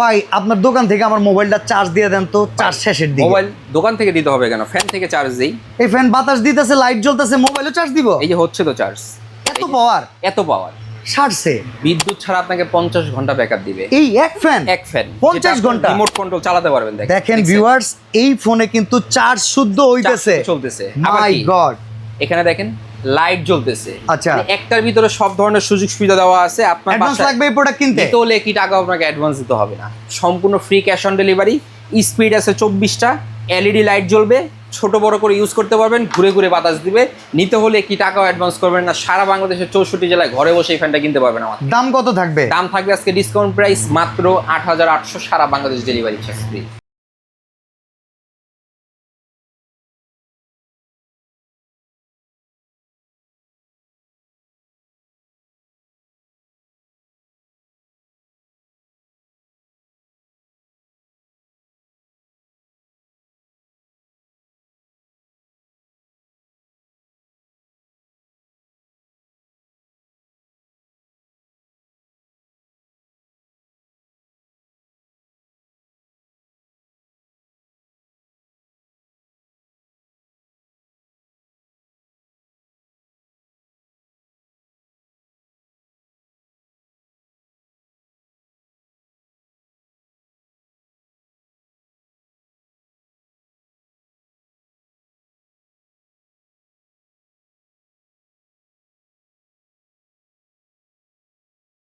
ভাই আপনার দোকান থেকে আমার মোবাইলটা চার্জ দিয়ে দেন তো, চার্জ শেষের দিকে। মোবাইল দোকান থেকে দিতে হবে কেন, ফ্যান থেকে চার্জ দেই। এই ফ্যান বাতাস দিতেছে, লাইট জ্বলতেছে, মোবাইলও চার্জ দিব? এই যে হচ্ছে তো চার্জ। এত পাওয়ার? এত পাওয়ার সারছে। বিদ্যুৎ ছাড়া আপনাকে 50 ঘন্টা ব্যাকআপ দিবে এই এক ফ্যান 50 ঘন্টা রিমোট কন্ট্রোল চালাতে পারবেন। দেখেন ভিউয়ার্স, এই ফোনে কিন্তু চার্জ শুদ্ধ হইতেছে, চলতেছে। মাই গড। এখানে দেখেন লাইট জ্বলতেছে। আচ্ছা, একটার ভিতরে সব ধরনের সুযোগ সুবিধা দেওয়া আছে। আপনার অ্যাডভান্স লাগবে এই প্রোডাক্ট কিনতে? দিতে হলে কি টাকা আপনাকে অ্যাডভান্স দিতে হবে না, সম্পূর্ণ free cash on delivery. Speed আছে 24টা, এলইডি লাইট জ্বলবে, ছোট বড় করে ইউজ করতে পারবেন, ঘুরে ঘুরে বাতাস দিবে। নিতে হলে কি টাকাও অ্যাডভান্স করবেন না, সারা বাংলাদেশের 64 জেলায় ঘরে বসে এই ফ্যানটা কিনতে পারবেন। আমার দাম কত থাকবে? দাম থাকবে আজকে ডিসকাউন্ট প্রাইস মাত্র 8800, সারা বাংলাদেশ ডেলিভারি চার্জ ফ্রি।